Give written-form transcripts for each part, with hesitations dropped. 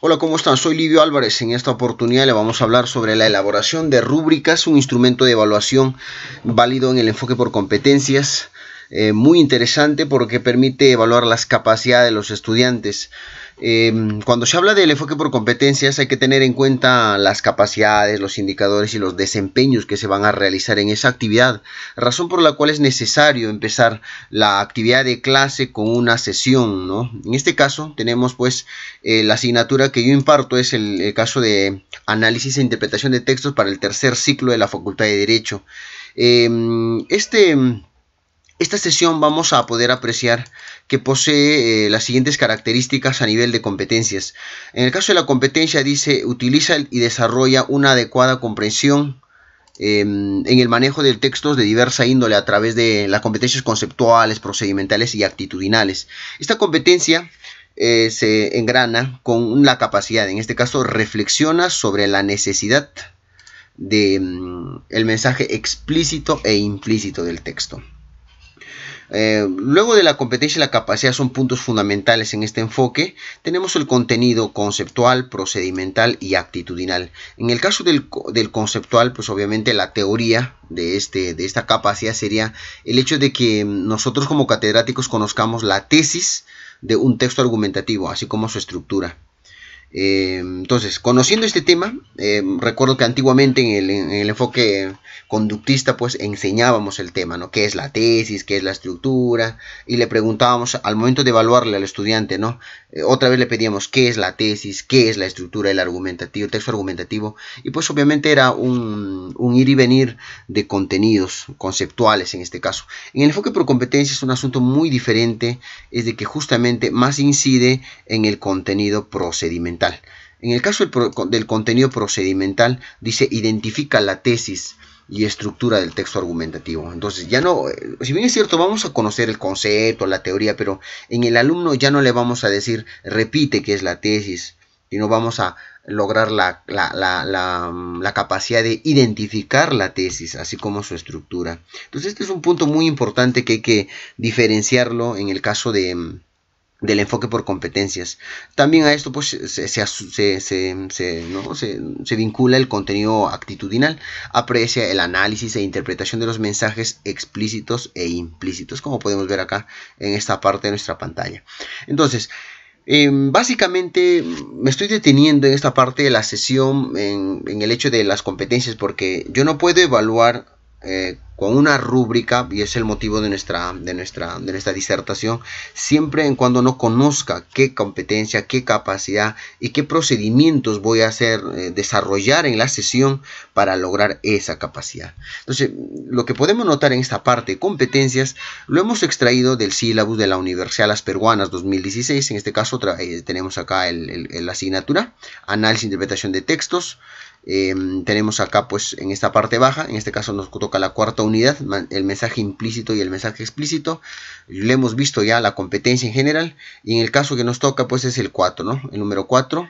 Hola, ¿cómo están? Soy Livio Álvarez. En esta oportunidad le vamos a hablar sobre la elaboración de rúbricas, un instrumento de evaluación válido en el enfoque por competencias. Muy interesante porque permite evaluar las capacidades de los estudiantes. Cuando se habla del enfoque por competencias hay que tener en cuenta las capacidades, los indicadores y los desempeños que se van a realizar en esa actividad, razón por la cual es necesario empezar la actividad de clase con una sesión, ¿no? En este caso tenemos pues la asignatura que yo imparto es el caso de análisis e interpretación de textos para el tercer ciclo de la Facultad de Derecho. Esta sesión vamos a poder apreciar que posee las siguientes características a nivel de competencias. En el caso de la competencia dice, utiliza y desarrolla una adecuada comprensión en el manejo de textos de diversa índole a través de las competencias conceptuales, procedimentales y actitudinales. Esta competencia se engrana con la capacidad, en este caso reflexiona sobre la necesidad de el mensaje explícito e implícito del texto. Luego de la competencia y la capacidad son puntos fundamentales en este enfoque. Tenemos el contenido conceptual, procedimental y actitudinal. En el caso del conceptual, pues obviamente la teoría de esta capacidad sería el hecho de que nosotros como catedráticos conozcamos la tesis de un texto argumentativo, así como su estructura. Entonces, conociendo este tema, recuerdo que antiguamente en el enfoque conductista pues enseñábamos el tema, ¿no? ¿Qué es la tesis? ¿Qué es la estructura? Y le preguntábamos al momento de evaluarle al estudiante, ¿no? Otra vez le pedíamos ¿qué es la tesis? ¿Qué es la estructura? El texto argumentativo. Y pues obviamente era un ir y venir de contenidos conceptuales en este caso. En el enfoque por competencia es un asunto muy diferente, es de que justamente más incide en el contenido procedimental. En el caso del contenido procedimental dice identifica la tesis y estructura del texto argumentativo. Entonces ya no, si bien es cierto vamos a conocer el concepto, la teoría, pero en el alumno ya no le vamos a decir repite qué es la tesis, sino vamos a lograr la capacidad de identificar la tesis, así como su estructura. Entonces este es un punto muy importante que hay que diferenciarlo en el caso del enfoque por competencias. También a esto pues se vincula el contenido actitudinal, aprecia el análisis e interpretación de los mensajes explícitos e implícitos, como podemos ver acá en esta parte de nuestra pantalla. Entonces, básicamente me estoy deteniendo en esta parte de la sesión en el hecho de las competencias, porque yo no puedo evaluar con una rúbrica, y es el motivo de nuestra disertación, siempre en cuando no conozca qué competencia, qué capacidad y qué procedimientos voy a hacer desarrollar en la sesión para lograr esa capacidad. Entonces, lo que podemos notar en esta parte de competencias lo hemos extraído del sílabus de la Universidad Las Peruanas 2016. En este caso tenemos acá la asignatura Análisis e Interpretación de Textos. Tenemos acá pues en esta parte baja, en este caso nos toca la cuarta unidad, el mensaje implícito y el mensaje explícito. Le hemos visto ya la competencia en general, y en el caso que nos toca pues es el 4, ¿no? El número 4.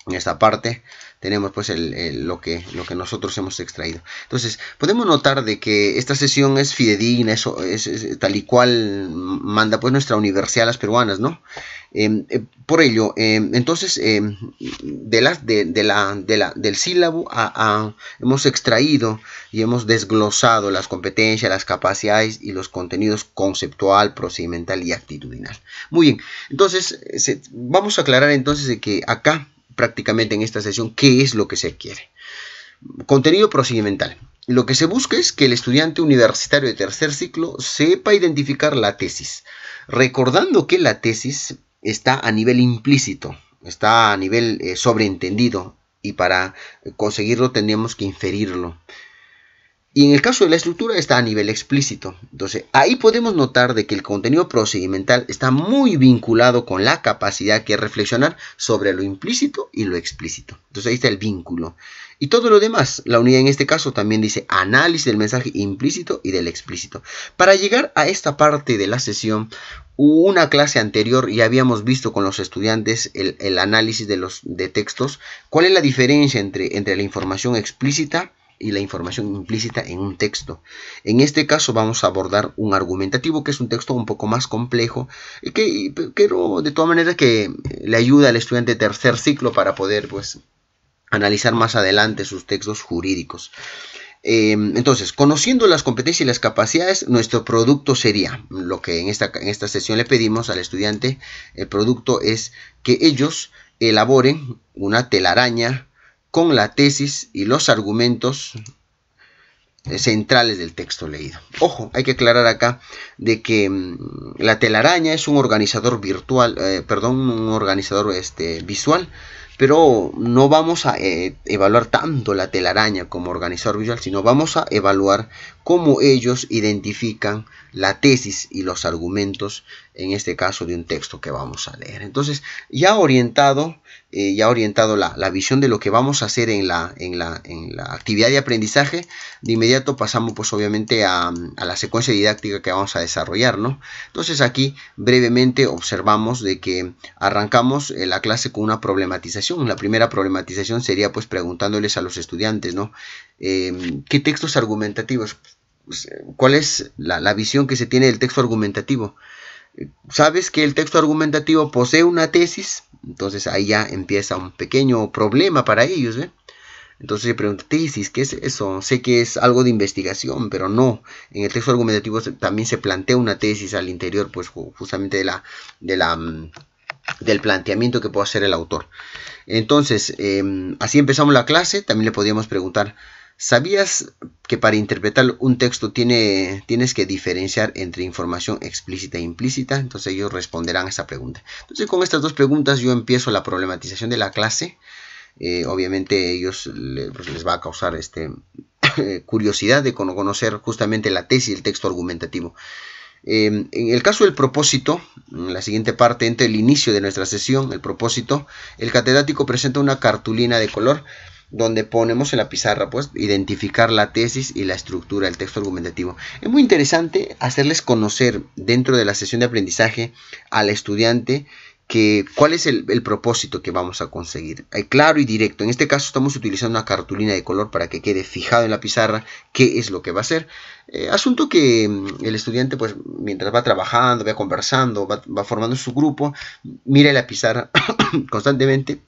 En esta parte tenemos pues lo que nosotros hemos extraído. Entonces podemos notar de que esta sesión es fidedigna, es tal y cual manda pues nuestra Universidad Las Peruanas, ¿no? Por ello, entonces del sílabo hemos extraído y hemos desglosado las competencias, las capacidades y los contenidos conceptual, procedimental y actitudinal. Muy bien, entonces vamos a aclarar entonces de que acá prácticamente en esta sesión qué es lo que se quiere. Contenido procedimental. Lo que se busca es que el estudiante universitario de tercer ciclo sepa identificar la tesis, recordando que la tesis está a nivel implícito, está a nivel sobreentendido, y para conseguirlo tendríamos que inferirlo. Y en el caso de la estructura está a nivel explícito. Entonces ahí podemos notar de que el contenido procedimental está muy vinculado con la capacidad que es reflexionar sobre lo implícito y lo explícito. Entonces ahí está el vínculo. Y todo lo demás, la unidad en este caso también dice análisis del mensaje implícito y del explícito. Para llegar a esta parte de la sesión, una clase anterior ya habíamos visto con los estudiantes el análisis de textos. ¿Cuál es la diferencia entre la información explícita y la información implícita en un texto. En este caso vamos a abordar un argumentativo, que es un texto un poco más complejo, pero de todas maneras que le ayuda al estudiante de tercer ciclo para poder pues analizar más adelante sus textos jurídicos. Entonces, conociendo las competencias y las capacidades, nuestro producto sería, lo que en esta sesión le pedimos al estudiante, el producto es que ellos elaboren una telaraña con la tesis y los argumentos centrales del texto leído. Ojo, hay que aclarar acá de que la telaraña es un organizador virtual, un organizador visual, pero no vamos a evaluar tanto la telaraña como organizador visual, sino vamos a evaluar cómo ellos identifican la tesis y los argumentos, en este caso de un texto que vamos a leer. Entonces, ya orientado la visión de lo que vamos a hacer en la actividad de aprendizaje, de inmediato pasamos pues obviamente a la secuencia didáctica que vamos a desarrollar, ¿no? Entonces aquí brevemente observamos de que arrancamos la clase con una problematización. La primera problematización sería pues preguntándoles a los estudiantes, ¿no? ¿Qué textos argumentativos? ¿Cuál es la visión que se tiene del texto argumentativo? ¿Sabes que el texto argumentativo posee una tesis? Entonces ahí ya empieza un pequeño problema para ellos, ¿eh? Entonces yo pregunto, tesis, ¿qué es eso? Sé que es algo de investigación, pero no. En el texto argumentativo también se plantea una tesis al interior, pues justamente del planteamiento que puede hacer el autor. Entonces, así empezamos la clase. También le podíamos preguntar, ¿sabías que para interpretar un texto tienes que diferenciar entre información explícita e implícita? Entonces ellos responderán a esa pregunta. Entonces con estas dos preguntas yo empiezo la problematización de la clase. Obviamente ellos les va a causar curiosidad de conocer justamente la tesis y el texto argumentativo. En el caso del propósito, en la siguiente parte, entre el inicio de nuestra sesión, el propósito, el catedrático presenta una cartulina de color donde ponemos en la pizarra pues identificar la tesis y la estructura del texto argumentativo. Es muy interesante hacerles conocer dentro de la sesión de aprendizaje al estudiante cuál es el propósito que vamos a conseguir. Claro y directo. En este caso estamos utilizando una cartulina de color para que quede fijado en la pizarra qué es lo que va a hacer. Asunto que el estudiante, pues, mientras va trabajando, va conversando, va formando su grupo, mire la pizarra constantemente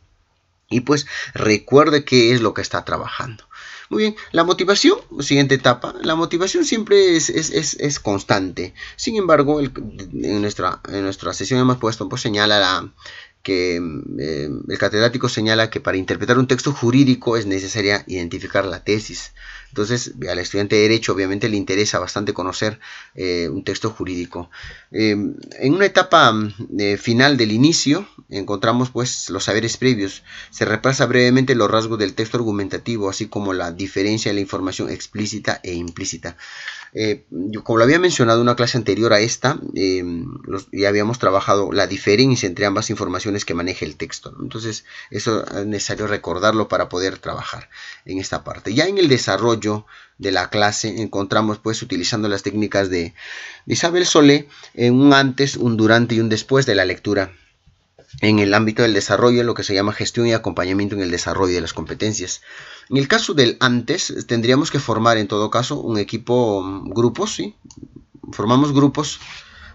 y pues recuerde qué es lo que está trabajando. Muy bien, la motivación, siguiente etapa, la motivación siempre es constante. Sin embargo, en nuestra sesión hemos puesto, pues señala el catedrático señala que para interpretar un texto jurídico es necesaria identificar la tesis. Entonces, al estudiante de Derecho obviamente le interesa bastante conocer un texto jurídico. En una etapa final del inicio, encontramos pues los saberes previos. Se repasa brevemente los rasgos del texto argumentativo, así como la diferencia de la información explícita e implícita. Como lo había mencionado en una clase anterior a esta, ya habíamos trabajado la diferencia entre ambas informaciones que maneja el texto, ¿no? Entonces eso es necesario recordarlo para poder trabajar en esta parte. Ya en el desarrollo de la clase encontramos pues utilizando las técnicas de Isabel Solé en un antes, un durante y un después de la lectura. En el ámbito del desarrollo, lo que se llama gestión y acompañamiento en el desarrollo de las competencias. En el caso del antes, tendríamos que formar en todo caso un equipo, grupos, ¿sí? Formamos grupos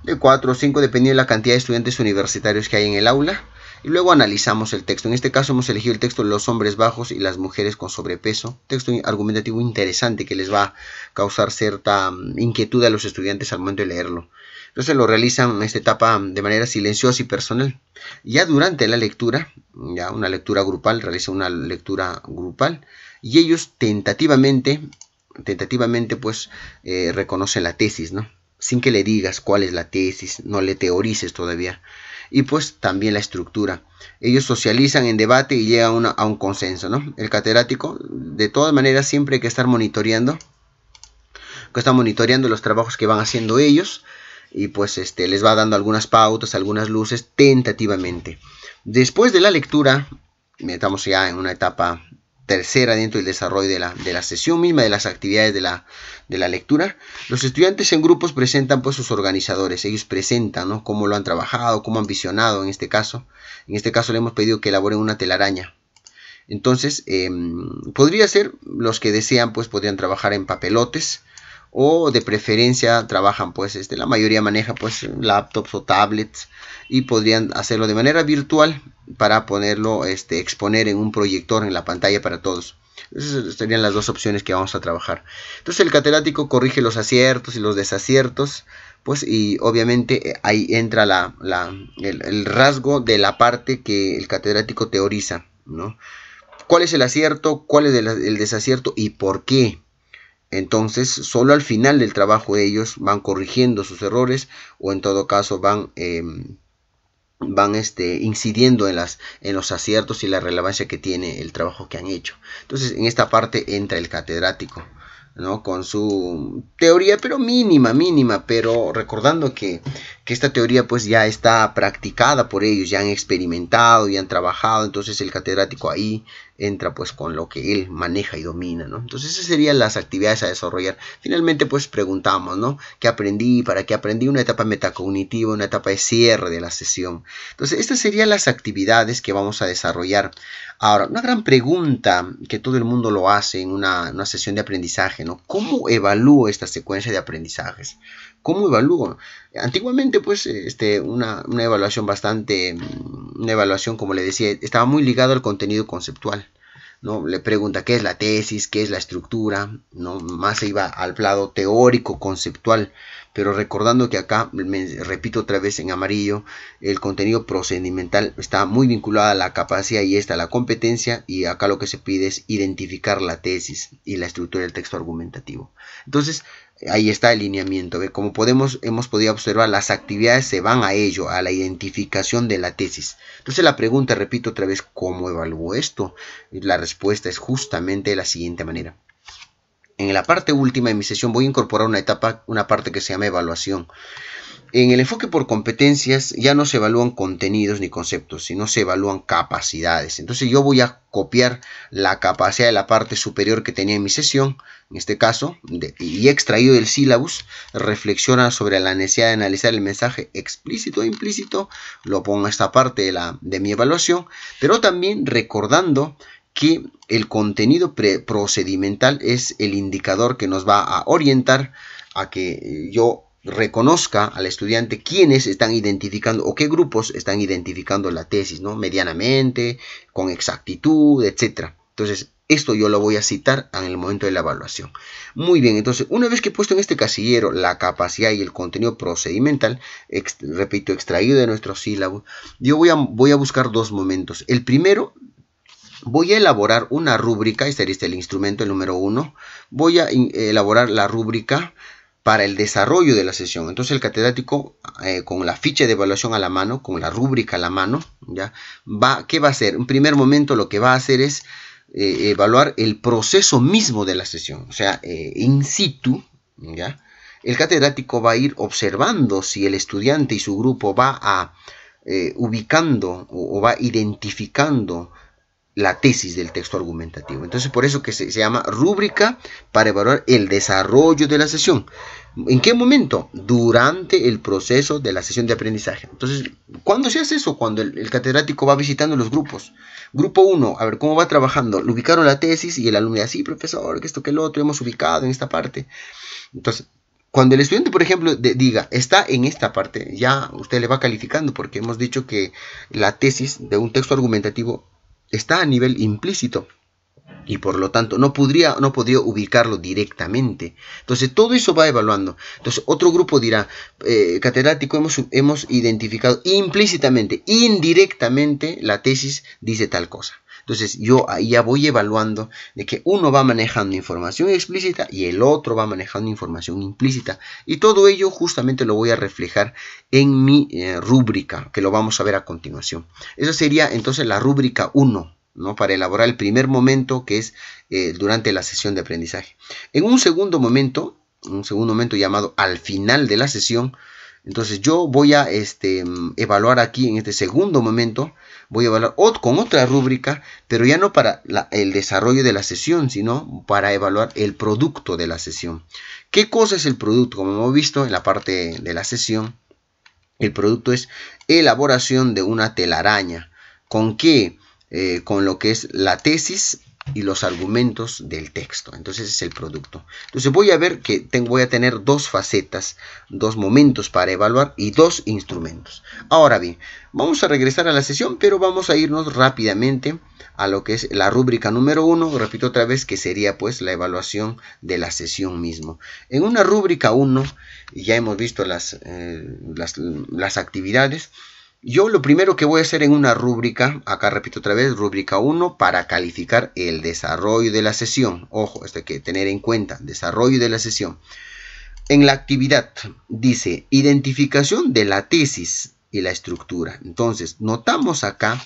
de 4 o 5 dependiendo de la cantidad de estudiantes universitarios que hay en el aula. Y luego analizamos el texto. En este caso hemos elegido el texto Los hombres bajos y las mujeres con sobrepeso. Texto argumentativo interesante que les va a causar cierta inquietud a los estudiantes al momento de leerlo. Entonces lo realizan en esta etapa de manera silenciosa y personal. Ya durante la lectura, ya una lectura grupal, realiza una lectura grupal y ellos tentativamente pues reconocen la tesis, ¿no? Sin que le digas cuál es la tesis, no le teorices todavía. Y pues también la estructura. Ellos socializan en debate y llegan a un consenso, ¿no? El catedrático, de todas maneras, siempre hay que estar monitoreando los trabajos que van haciendo ellos. Y pues les va dando algunas pautas, algunas luces tentativamente. Después de la lectura, estamos ya en una etapa tercera dentro del desarrollo de la sesión misma, de las actividades de la lectura. Los estudiantes en grupos presentan pues sus organizadores. Ellos presentan, ¿no?, cómo lo han trabajado, cómo han visionado en este caso. En este caso le hemos pedido que elaboren una telaraña. Entonces, podría ser, los que desean, pues podrían trabajar en papelotes, o de preferencia trabajan, pues la mayoría maneja pues laptops o tablets, y podrían hacerlo de manera virtual para ponerlo, exponer en un proyector en la pantalla para todos. Esas serían las dos opciones que vamos a trabajar. Entonces el catedrático corrige los aciertos y los desaciertos, pues, y obviamente ahí entra el rasgo de la parte que el catedrático teoriza, ¿no? ¿Cuál es el acierto? ¿Cuál es el desacierto? ¿Y por qué? Entonces, solo al final del trabajo ellos van corrigiendo sus errores, o en todo caso van incidiendo en los aciertos y la relevancia que tiene el trabajo que han hecho. Entonces, en esta parte entra el catedrático, ¿no? Con su teoría, pero mínima, pero recordando que esta teoría pues ya está practicada por ellos, ya han experimentado, ya han trabajado. Entonces el catedrático ahí entra pues con lo que él maneja y domina, ¿no? Entonces esas serían las actividades a desarrollar. Finalmente pues preguntamos, ¿no? ¿Qué aprendí? ¿Para qué aprendí? Una etapa metacognitiva, una etapa de cierre de la sesión. Entonces estas serían las actividades que vamos a desarrollar. Ahora, una gran pregunta que todo el mundo lo hace en una sesión de aprendizaje, ¿no? ¿Cómo evalúo esta secuencia de aprendizajes? ¿Cómo evalúo? Antiguamente, pues, una evaluación una evaluación, como le decía, estaba muy ligado al contenido conceptual, ¿no? Le pregunta qué es la tesis, qué es la estructura, ¿no? Más se iba al plano teórico, conceptual. Pero recordando que acá, repito otra vez en amarillo, el contenido procedimental está muy vinculado a la capacidad y a la competencia, y acá lo que se pide es identificar la tesis y la estructura del texto argumentativo. Entonces, ahí está el lineamiento. ¿Ve? Como hemos podido observar, las actividades se van a ello, a la identificación de la tesis. Entonces la pregunta, repito otra vez, ¿cómo evalúo esto? La respuesta es justamente de la siguiente manera. En la parte última de mi sesión voy a incorporar una parte que se llama evaluación. En el enfoque por competencias ya no se evalúan contenidos ni conceptos, sino se evalúan capacidades. Entonces yo voy a copiar la capacidad de la parte superior que tenía en mi sesión, en este caso, y extraído del sílabus, reflexiona sobre la necesidad de analizar el mensaje explícito e implícito, lo pongo en esta parte de mi evaluación, pero también recordando que el contenido procedimental es el indicador que nos va a orientar a que yo reconozca al estudiante quiénes están identificando o qué grupos están identificando la tesis, ¿no? Medianamente, con exactitud, etc. Entonces, esto yo lo voy a citar en el momento de la evaluación. Muy bien, entonces, una vez que he puesto en este casillero la capacidad y el contenido procedimental, repito, extraído de nuestro sílabo, yo voy a buscar dos momentos. El primero, voy a elaborar una rúbrica, este es el instrumento, el número 1. Voy a elaborar la rúbrica para el desarrollo de la sesión. Entonces el catedrático, con la ficha de evaluación a la mano, con la rúbrica a la mano, ¿ya? ¿Qué va a hacer? En primer momento lo que va a hacer es evaluar el proceso mismo de la sesión, o sea, in situ, ¿ya? El catedrático va a ir observando si el estudiante y su grupo va a ubicando o va identificando la tesis del texto argumentativo. Entonces, por eso que se llama rúbrica para evaluar el desarrollo de la sesión. ¿En qué momento? Durante el proceso de la sesión de aprendizaje. Entonces, ¿cuándo se hace eso? Cuando el catedrático va visitando los grupos. Grupo 1, a ver cómo va trabajando. Le ubicaron la tesis y el alumno dice, sí, profesor, que esto, que lo otro, hemos ubicado en esta parte. Entonces, cuando el estudiante, por ejemplo, diga, está en esta parte, ya usted le va calificando, porque hemos dicho que la tesis de un texto argumentativo está a nivel implícito y por lo tanto no podría ubicarlo directamente. Entonces todo eso va evaluando. Entonces otro grupo dirá, catedrático, hemos identificado implícitamente, indirectamente la tesis dice tal cosa. Entonces yo ahí ya voy evaluando de que uno va manejando información explícita y el otro va manejando información implícita. Y todo ello justamente lo voy a reflejar en mi rúbrica, que lo vamos a ver a continuación. Esa sería entonces la rúbrica 1, ¿no? Para elaborar el primer momento, que es durante la sesión de aprendizaje. En un segundo momento llamado al final de la sesión, entonces yo voy a evaluar aquí en este segundo momento, voy a evaluar con otra rúbrica, pero ya no para el desarrollo de la sesión, sino para evaluar el producto de la sesión. ¿Qué cosa es el producto? Como hemos visto en la parte de la sesión, el producto es elaboración de una telaraña. ¿Con qué? con lo que es la tesis y los argumentos del texto. Entonces ese es el producto. Entonces voy a ver que voy a tener dos facetas, dos momentos para evaluar y dos instrumentos. Ahora bien, vamos a regresar a la sesión, pero vamos a irnos rápidamente a lo que es la rúbrica número 1. Repito otra vez que sería pues la evaluación de la sesión mismo. En una rúbrica 1 ya hemos visto las actividades. Yo lo primero que voy a hacer en una rúbrica, acá repito otra vez, rúbrica 1, para calificar el desarrollo de la sesión. Ojo, esto hay que tener en cuenta, desarrollo de la sesión. En la actividad dice identificación de la tesis y la estructura. Entonces, notamos acá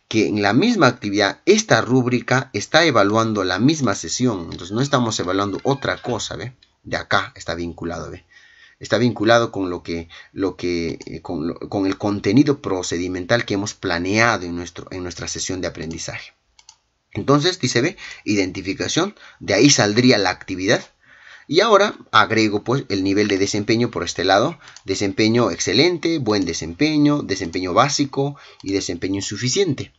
que en la misma actividad, esta rúbrica está evaluando la misma sesión. Entonces, no estamos evaluando otra cosa, ¿ve? De acá está vinculado, ¿ve? Está vinculado con con el contenido procedimental que hemos planeado en nuestra sesión de aprendizaje. Entonces, dice, ve, identificación, de ahí saldría la actividad. Y ahora agrego pues el nivel de desempeño por este lado. Desempeño excelente, buen desempeño, desempeño básico y desempeño insuficiente.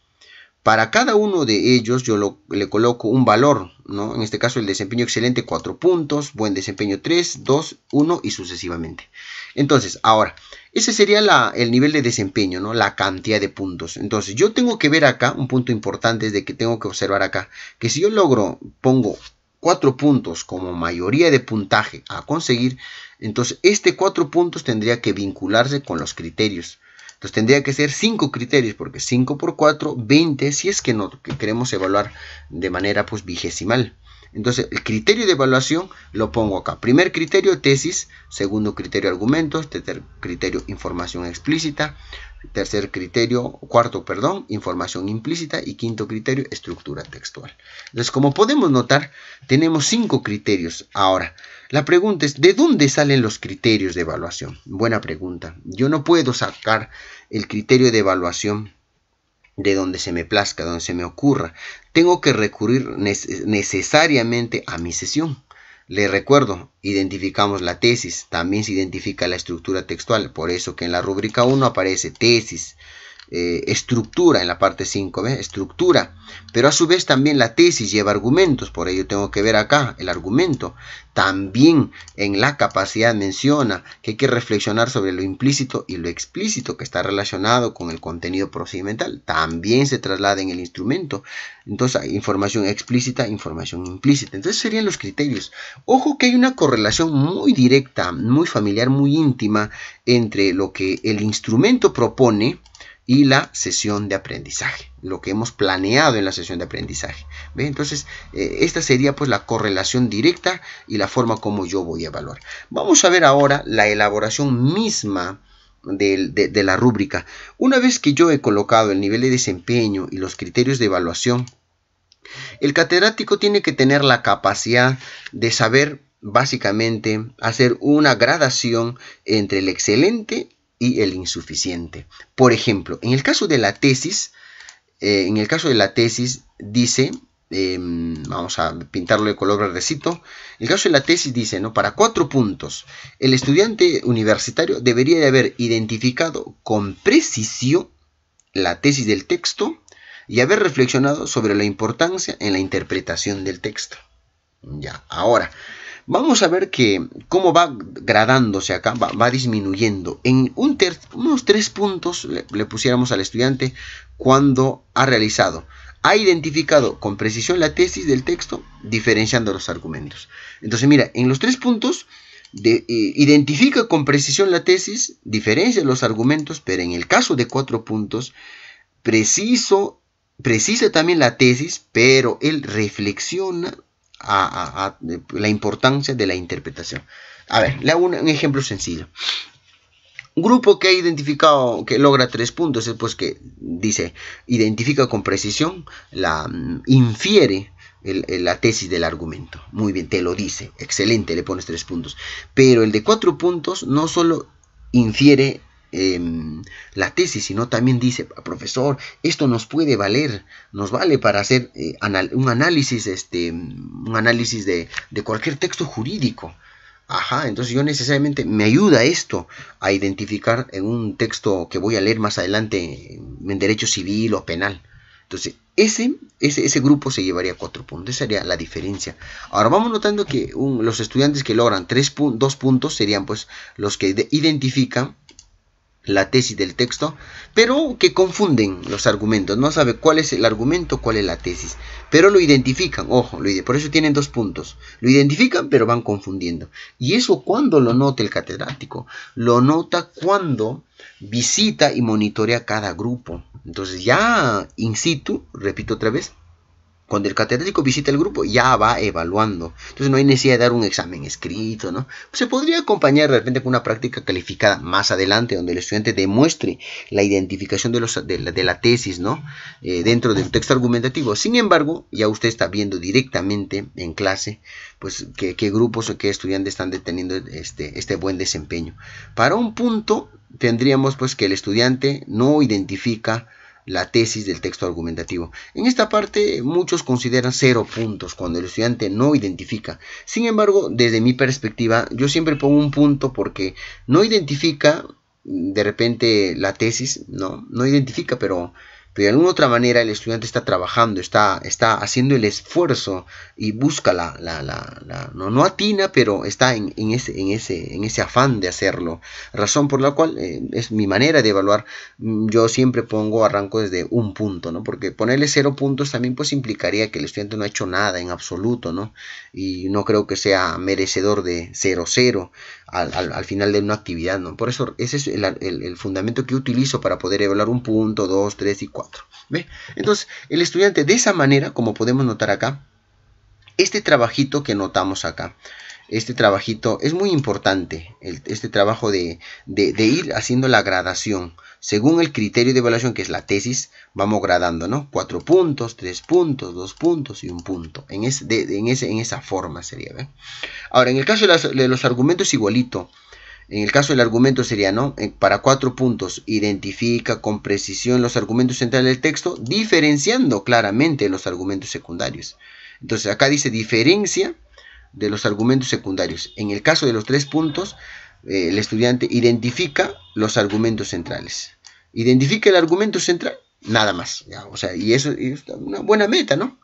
Para cada uno de ellos yo le coloco un valor, ¿no? En este caso el desempeño excelente 4 puntos, buen desempeño 3, 2, 1 y sucesivamente. Entonces, ahora, ese sería el nivel de desempeño, ¿no? La cantidad de puntos. Entonces, yo tengo que ver acá, un punto importante es de que tengo que observar acá, que si yo pongo 4 puntos como mayoría de puntaje a conseguir, entonces 4 puntos tendría que vincularse con los criterios. Entonces tendría que ser 5 criterios, porque 5 por 4, 20, si es que queremos evaluar de manera pues vigesimal. Entonces el criterio de evaluación lo pongo acá. Primer criterio, tesis. Segundo criterio, argumentos. Tercer criterio, información explícita. Cuarto, información implícita. Y quinto criterio, estructura textual. Entonces, como podemos notar, tenemos 5 criterios. Ahora, la pregunta es, ¿de dónde salen los criterios de evaluación? Buena pregunta. Yo no puedo sacar el criterio de evaluación de donde se me plazca, donde se me ocurra. Tengo que recurrir necesariamente a mi sesión. Le recuerdo, identificamos la tesis, también se identifica la estructura textual, por eso que en la rúbrica 1 aparece tesis, estructura en la parte 5, ¿ve? Estructura, pero a su vez también la tesis lleva argumentos, por ello tengo que ver acá el argumento. También en la capacidad menciona que hay que reflexionar sobre lo implícito y lo explícito que está relacionado con el contenido procedimental. También se traslada en el instrumento. Entonces, información explícita, información implícita. Entonces serían los criterios. Ojo que hay una correlación muy directa, muy familiar, muy íntima entre lo que el instrumento propone y la sesión de aprendizaje, lo que hemos planeado en la sesión de aprendizaje. ¿Ve? Entonces, esta sería pues la correlación directa y la forma como yo voy a evaluar. Vamos a ver ahora la elaboración misma de la rúbrica. Una vez que yo he colocado el nivel de desempeño y los criterios de evaluación, el catedrático tiene que tener la capacidad de saber básicamente hacer una gradación entre el excelente y el insuficiente. Por ejemplo, en el caso de la tesis, dice, vamos a pintarlo de color verdecito. En el caso de la tesis dice, ¿no? Para 4 puntos, el estudiante universitario debería de haber identificado con precisión la tesis del texto y haber reflexionado sobre la importancia en la interpretación del texto. Ya, ahora vamos a ver cómo va gradándose acá, va disminuyendo. En unos 3 puntos le pusiéramos al estudiante cuando ha identificado con precisión la tesis del texto, diferenciando los argumentos. Entonces mira, en los 3 puntos identifica con precisión la tesis, diferencia los argumentos, pero en el caso de 4 puntos, precisa también la tesis, pero él reflexiona a la importancia de la interpretación. A ver, le hago un ejemplo sencillo. Un grupo que ha identificado, que logra 3 puntos, es pues que dice, identifica con precisión, infiere la tesis del argumento. Muy bien, te lo dice, excelente, le pones 3 puntos. Pero el de 4 puntos no solo infiere la tesis, sino también dice, profesor, esto nos puede valer, nos vale para hacer un análisis de cualquier texto jurídico. Ajá, entonces yo necesariamente me ayuda esto a identificar en un texto que voy a leer más adelante en derecho civil o penal. Entonces ese grupo se llevaría 4 puntos. Esa sería la diferencia. Ahora vamos notando que los estudiantes que logran 2 puntos serían pues los que identifican la tesis del texto, pero que confunden los argumentos, no sabe cuál es el argumento, cuál es la tesis, pero lo identifican, ojo, por eso tienen 2 puntos, lo identifican pero van confundiendo. Y eso, ¿cuándo lo nota el catedrático? Lo nota cuando visita y monitorea cada grupo. Entonces ya in situ, repito otra vez, cuando el catedrático visita el grupo, ya va evaluando. Entonces no hay necesidad de dar un examen escrito, ¿no? Se podría acompañar de repente con una práctica calificada más adelante, donde el estudiante demuestre la identificación de la tesis, ¿no? Dentro del texto argumentativo. Sin embargo, ya usted está viendo directamente en clase, pues, qué grupos o qué estudiantes están teniendo este buen desempeño. Para un punto, tendríamos pues que el estudiante no identifica la tesis del texto argumentativo. En esta parte muchos consideran 0 puntos cuando el estudiante no identifica. Sin embargo, desde mi perspectiva, yo siempre pongo un punto porque no identifica de repente la tesis, no identifica, pero de alguna otra manera el estudiante está trabajando, está haciendo el esfuerzo y busca no atina, pero está en ese afán de hacerlo. Razón por la cual es mi manera de evaluar. Yo siempre arranco desde un punto, ¿no? Porque ponerle 0 puntos también pues implicaría que el estudiante no ha hecho nada en absoluto, ¿no? Y no creo que sea merecedor de 0,0 al final de una actividad, ¿no? Por eso ese es el fundamento que utilizo para poder evaluar un punto, 2, 3 y 4. ¿Ve? Entonces, el estudiante de esa manera, como podemos notar acá, este trabajito que notamos acá, este trabajito es muy importante, este trabajo de ir haciendo la gradación. Según el criterio de evaluación, que es la tesis, vamos gradando, ¿no? 4 puntos, 3 puntos, 2 puntos y 1 punto. En esa forma sería, ¿ve? Ahora, en el caso de los argumentos, igualito. En el caso del argumento sería, ¿no? Para 4 puntos, identifica con precisión los argumentos centrales del texto, diferenciando claramente los argumentos secundarios. Entonces, acá dice diferencia de los argumentos secundarios. En el caso de los 3 puntos, el estudiante identifica los argumentos centrales. Identifica el argumento central, nada más. ¿Ya? O sea, y eso es una buena meta, ¿no?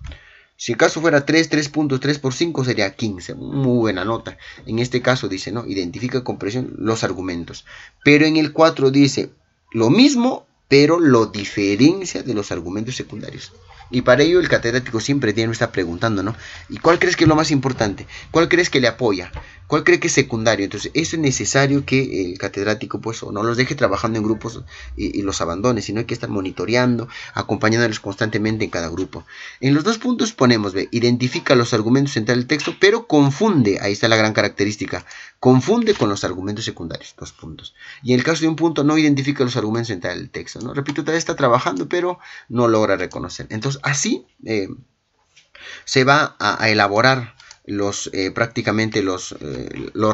Si el caso fuera 3 puntos, 3 por 5 sería 15. Muy buena nota. En este caso dice, ¿no? Identifica con precisión los argumentos. Pero en el 4 dice lo mismo, pero lo diferencia de los argumentos secundarios. Y para ello el catedrático siempre tiene que estar preguntando, ¿no? ¿Y cuál crees que es lo más importante? ¿Cuál crees que le apoya? ¿Cuál cree que es secundario? Entonces, eso es necesario que el catedrático, pues, o no los deje trabajando en grupos y los abandone, sino hay que estar monitoreando, acompañándolos constantemente en cada grupo. En los 2 puntos ponemos, ve, identifica los argumentos centrales del texto, pero confunde, ahí está la gran característica, confunde con los argumentos secundarios, 2 puntos. Y en el caso de un punto, no identifica los argumentos centrales del texto, ¿no? Repito, todavía está trabajando, pero no logra reconocer. Entonces, así se va a elaborar prácticamente los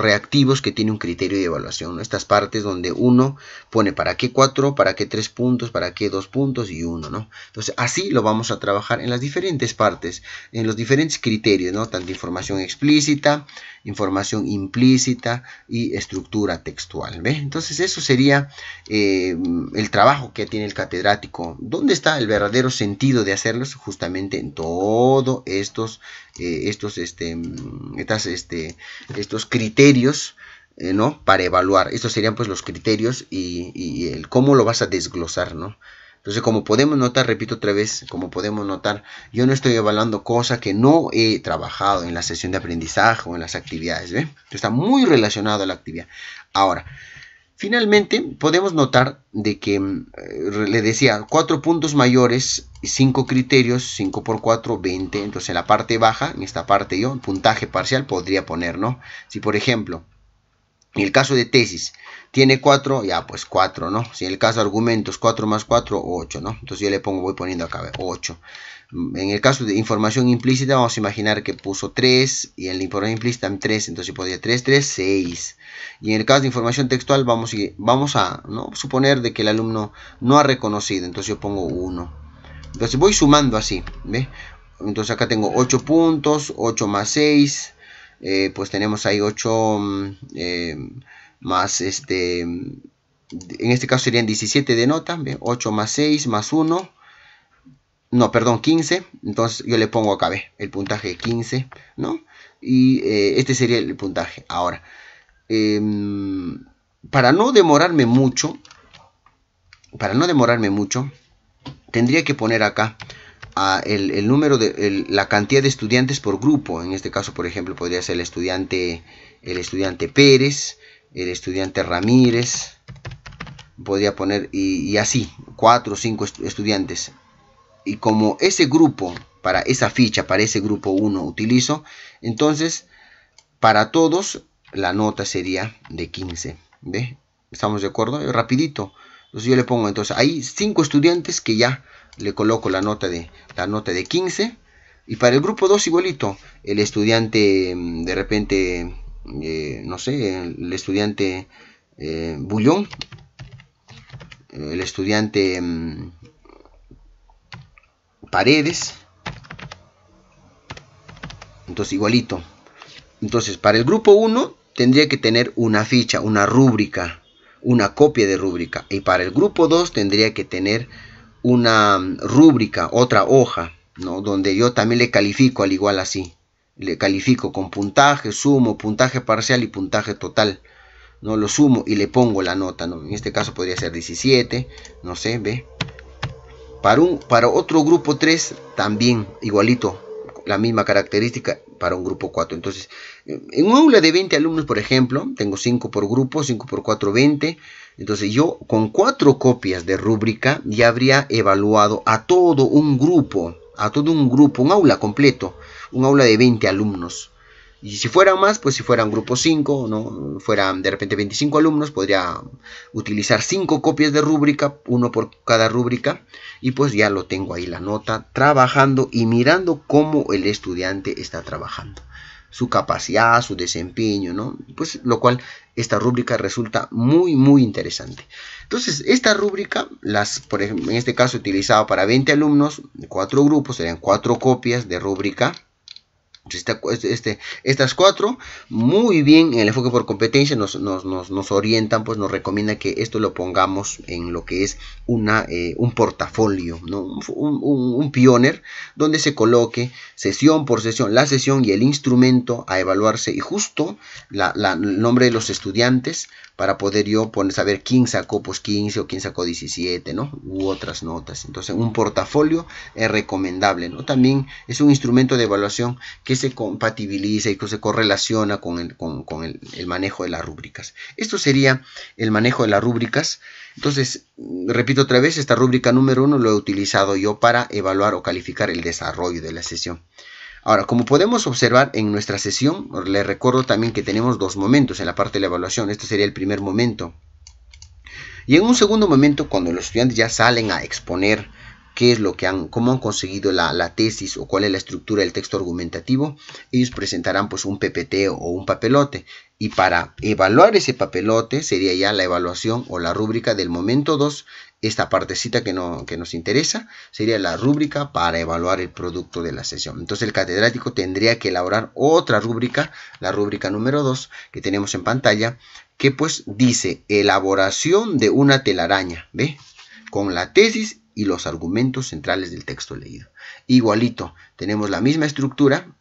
reactivos que tiene un criterio de evaluación, ¿no? Estas partes donde uno pone para qué 4, para qué 3 puntos, para qué 2 puntos y 1, ¿no? Entonces así lo vamos a trabajar en las diferentes partes, en los diferentes criterios, ¿no? Tanto información explícita, información implícita y estructura textual, ¿ve? Entonces eso sería el trabajo que tiene el catedrático. ¿Dónde está el verdadero sentido de hacerlos? Justamente en todos estos criterios, ¿no? Para evaluar. Estos serían pues los criterios y el cómo lo vas a desglosar, ¿no? Entonces, como podemos notar, repito otra vez, como podemos notar, yo no estoy evaluando cosas que no he trabajado en la sesión de aprendizaje o en las actividades, ¿ve? Entonces, está muy relacionado a la actividad. Ahora, finalmente, podemos notar de que, le decía, 4 puntos mayores, 5 criterios, 5 por 4, 20. Entonces, en la parte baja, en esta parte yo, puntaje parcial, podría poner, ¿no? Si, por ejemplo, en el caso de tesis, tiene 4, ya pues 4, ¿no? Si en el caso de argumentos, 4 más 4, 8, ¿no? Entonces yo le voy poniendo acá, 8. En el caso de información implícita, vamos a imaginar que puso 3, y en la información implícita 3, entonces yo podría 3, 3, 6. Y en el caso de información textual, vamos a, ¿no? suponer de que el alumno no ha reconocido, entonces yo pongo 1. Entonces voy sumando así, ¿ve? Entonces acá tengo 8 puntos, 8 más 6, pues tenemos ahí 8 más en este caso serían 17 de nota, ¿ve? 8 más 6 más 1, no, perdón, 15, entonces yo le pongo acá, ve, el puntaje 15, ¿no? Y este sería el puntaje. Ahora, para no demorarme mucho, tendría que poner acá el número de la cantidad de estudiantes por grupo. En este caso, por ejemplo, podría ser el estudiante Pérez, el estudiante Ramírez, podría poner y así, 4 o 5 estudiantes. Y como ese grupo, para esa ficha, para ese grupo 1 utilizo, entonces para todos la nota sería de 15. ¿Ve? ¿Estamos de acuerdo? Rapidito. Entonces yo le pongo, entonces hay 5 estudiantes que ya le coloco la nota de 15. Y para el grupo 2 igualito. El estudiante, de repente, no sé, el estudiante Bullón, el estudiante Paredes, entonces igualito. Entonces para el grupo 1 tendría que tener una ficha, una rúbrica, una copia de rúbrica, y para el grupo 2 tendría que tener una rúbrica, otra hoja, ¿no? Donde yo también le califico al igual así, le califico con puntaje, sumo, puntaje parcial y puntaje total, ¿no? Lo sumo y le pongo la nota, ¿no? En este caso podría ser 17, no sé, ve. Para otro grupo 3 también igualito, la misma característica para un grupo 4. Entonces, en un aula de 20 alumnos, por ejemplo, tengo 5 por grupo, 5 por 4, 20. Entonces yo con 4 copias de rúbrica ya habría evaluado a todo un grupo, un aula completo, un aula de 20 alumnos. Y si fueran más, pues si fueran grupo 5, ¿no? Fueran de repente 25 alumnos, podría utilizar 5 copias de rúbrica, 1 por cada rúbrica, y pues ya lo tengo ahí la nota, trabajando y mirando cómo el estudiante está trabajando, su capacidad, su desempeño, ¿no? Pues lo cual esta rúbrica resulta muy muy interesante. Entonces esta rúbrica, por ejemplo, en este caso utilizado para 20 alumnos, 4 grupos, serían 4 copias de rúbrica. Estas 4 muy bien en el enfoque por competencia nos orientan, pues nos recomienda que esto lo pongamos en lo que es un portafolio, ¿no? un pioner donde se coloque sesión por sesión, la sesión y el instrumento a evaluarse, y justo el nombre de los estudiantes para poder yo saber quién sacó pues 15 o quién sacó 17, ¿no? U otras notas. Entonces un portafolio es recomendable, ¿no? También es un instrumento de evaluación que se compatibiliza y que se correlaciona con el manejo de las rúbricas. Esto sería el manejo de las rúbricas. Entonces, repito otra vez, esta rúbrica número 1 lo he utilizado yo para evaluar o calificar el desarrollo de la sesión. Ahora, como podemos observar en nuestra sesión, les recuerdo también que tenemos 2 momentos en la parte de la evaluación. Este sería el primer momento. Y en un segundo momento, cuando los estudiantes ya salen a exponer qué es lo que cómo han conseguido la tesis o cuál es la estructura del texto argumentativo, ellos presentarán pues un PPT o un papelote. Y para evaluar ese papelote sería ya la evaluación o la rúbrica del momento 2. Esta partecita que nos interesa sería la rúbrica para evaluar el producto de la sesión. Entonces el catedrático tendría que elaborar otra rúbrica, la rúbrica número 2 que tenemos en pantalla, que pues dice elaboración de una telaraña, ¿ve? Con la tesis y los argumentos centrales del texto leído. Igualito, tenemos la misma estructura,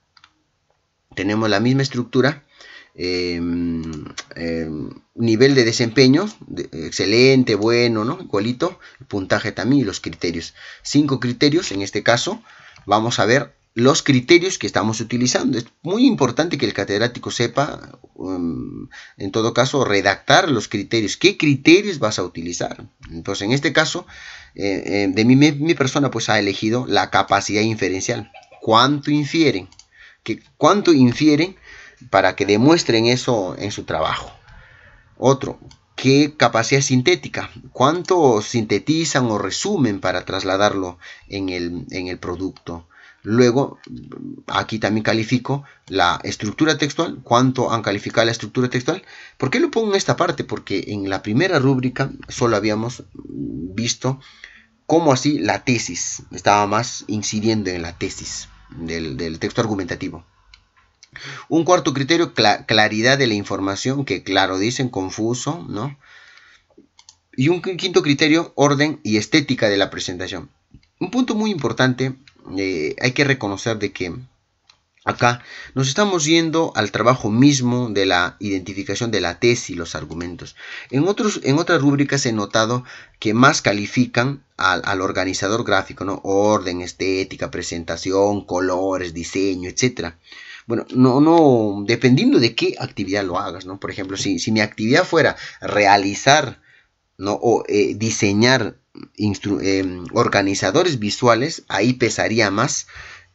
nivel de desempeño, excelente, bueno, ¿no? Igualito, puntaje también y los criterios. 5 criterios, en este caso, vamos a ver los criterios que estamos utilizando. Es muy importante que el catedrático sepa, en todo caso, redactar los criterios. ¿Qué criterios vas a utilizar? Entonces, en este caso, mi persona pues ha elegido la capacidad inferencial. ¿Cuánto infieren? ¿Cuánto infieren para que demuestren eso en su trabajo? Otro, ¿qué capacidad sintética? ¿Cuánto sintetizan o resumen para trasladarlo en el producto? Luego, aquí también califico la estructura textual. ¿Cuánto han calificado la estructura textual? ¿Por qué lo pongo en esta parte? Porque en la primera rúbrica solo habíamos visto cómo así la tesis, estaba más incidiendo en la tesis del texto argumentativo. Un cuarto criterio, claridad de la información, que claro dicen, confuso, ¿no? Y un quinto criterio, orden y estética de la presentación. un punto muy importante, hay que reconocer de que acá nos estamos yendo al trabajo mismo de la identificación de la tesis y los argumentos. En otras rúbricas he notado que más califican al organizador gráfico, ¿no? Orden, estética, presentación, colores, diseño, etc. Bueno, no, dependiendo de qué actividad lo hagas, ¿no? Por ejemplo, si mi actividad fuera realizar, ¿no? O diseñar organizadores visuales, ahí pesaría más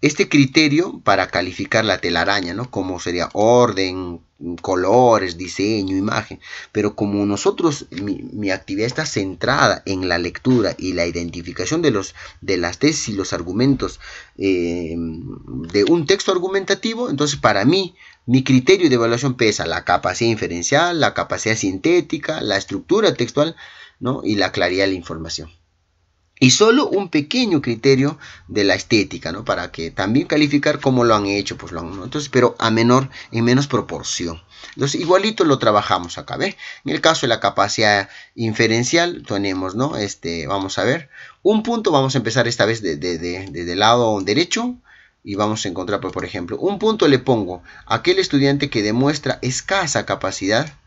este criterio para calificar la telaraña, ¿no? Como sería orden, colores, diseño, imagen. Pero como nosotros, mi actividad está centrada en la lectura y la identificación de las tesis y los argumentos de un texto argumentativo, entonces para mí, mi criterio de evaluación pesa la capacidad inferencial, la capacidad sintética, la estructura textual, ¿no? Y la claridad de la información. Y solo un pequeño criterio de la estética, ¿no? Para que también calificar cómo lo han hecho, pues ¿no? Entonces, pero en menos proporción. Entonces, igualito lo trabajamos acá, ¿ves? En el caso de la capacidad inferencial, tenemos, ¿no? Vamos a ver, un punto, vamos a empezar esta vez desde el lado derecho, y vamos a encontrar, por ejemplo, un punto le pongo a aquel estudiante que demuestra escasa capacidad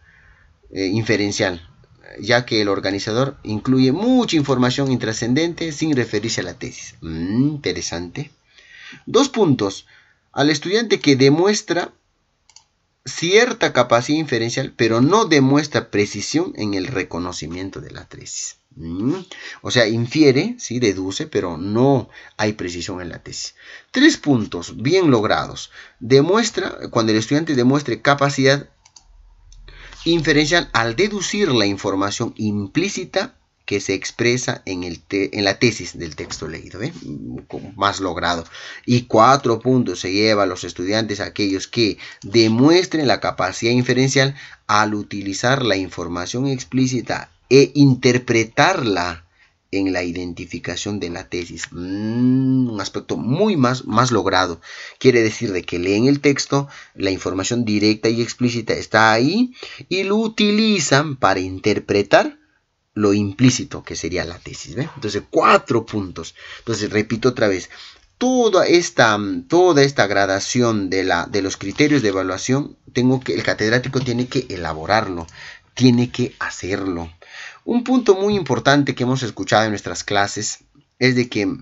inferencial, ya que el organizador incluye mucha información intrascendente sin referirse a la tesis. Interesante. 2 puntos. Al estudiante que demuestra cierta capacidad inferencial, pero no demuestra precisión en el reconocimiento de la tesis. O sea, infiere, ¿sí? Deduce, pero no hay precisión en la tesis. 3 puntos bien logrados. Cuando el estudiante demuestre capacidad inferencial al deducir la información implícita que se expresa en la tesis del texto leído, ¿eh? Más logrado. Y 4 puntos se lleva a los estudiantes aquellos que demuestren la capacidad inferencial al utilizar la información explícita e interpretarla en la identificación de la tesis. Un aspecto muy más logrado. Quiere decir de que leen el texto, la información directa y explícita está ahí y lo utilizan para interpretar lo implícito que sería la tesis. ¿Ve? Entonces, 4 puntos. Entonces, repito otra vez. Toda esta gradación de los criterios de evaluación, el catedrático tiene que elaborarlo, tiene que hacerlo. Un punto muy importante que hemos escuchado en nuestras clases es de que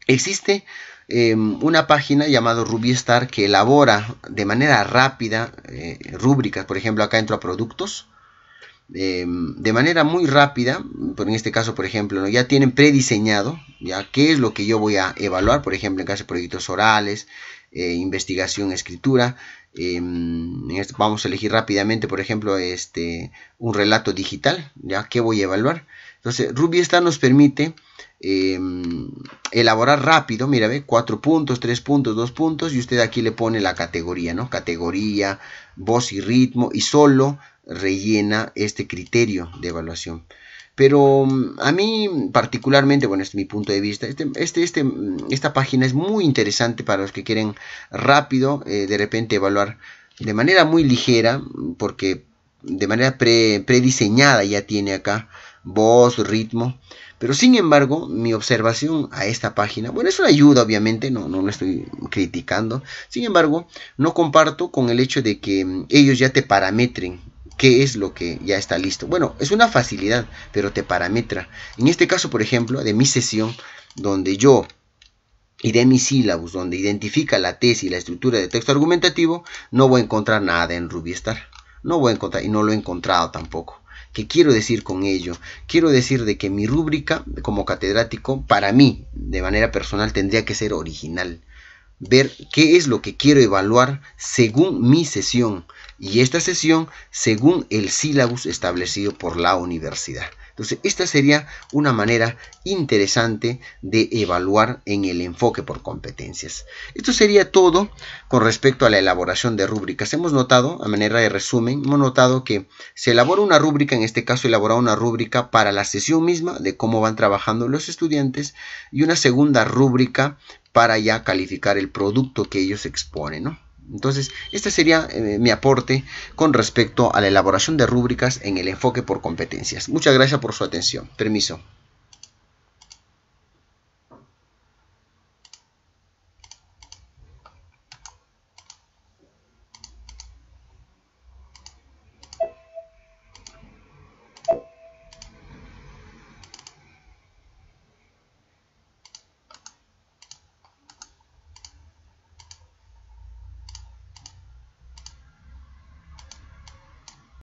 existe una página llamada RubyStar que elabora de manera rápida rúbricas. Por ejemplo, acá entro a productos. De manera muy rápida, en este caso, por ejemplo, ¿no? Ya tienen prediseñado ya qué es lo que yo voy a evaluar, por ejemplo, en caso de proyectos orales, investigación, escritura. Vamos a elegir rápidamente, por ejemplo, un relato digital, ya qué voy a evaluar. Entonces, RubyStar nos permite elaborar rápido, mira, ve, 4 puntos, 3 puntos, 2 puntos, y usted aquí le pone la categoría, ¿no? Categoría, voz y ritmo, y solo rellena este criterio de evaluación. Pero a mí particularmente, bueno, este es mi punto de vista, esta página es muy interesante para los que quieren rápido, de repente evaluar de manera muy ligera, porque de manera prediseñada ya tiene acá voz, ritmo. Pero sin embargo, mi observación a esta página, bueno, es una ayuda obviamente, no lo estoy criticando. Sin embargo, no comparto con el hecho de que ellos ya te parametren qué es lo que ya está listo. Bueno, es una facilidad, pero te parametra. En este caso, por ejemplo, de mi sesión, donde yo y de mi sílabus, donde identifica la tesis y la estructura de texto argumentativo, no voy a encontrar nada en RubyStar. No voy a encontrar, y no lo he encontrado tampoco. ¿Qué quiero decir con ello? Quiero decir de que mi rúbrica como catedrático, para mí, de manera personal, tendría que ser original. Ver qué es lo que quiero evaluar según mi sesión. Y esta sesión según el sílabus establecido por la universidad. Entonces, esta sería una manera interesante de evaluar en el enfoque por competencias. Esto sería todo con respecto a la elaboración de rúbricas. Hemos notado, a manera de resumen, hemos notado que se elabora una rúbrica, en este caso elaborar una rúbrica para la sesión misma de cómo van trabajando los estudiantes y una segunda rúbrica para ya calificar el producto que ellos exponen, ¿no? Entonces, este sería mi aporte con respecto a la elaboración de rúbricas en el enfoque por competencias. Muchas gracias por su atención. Permiso.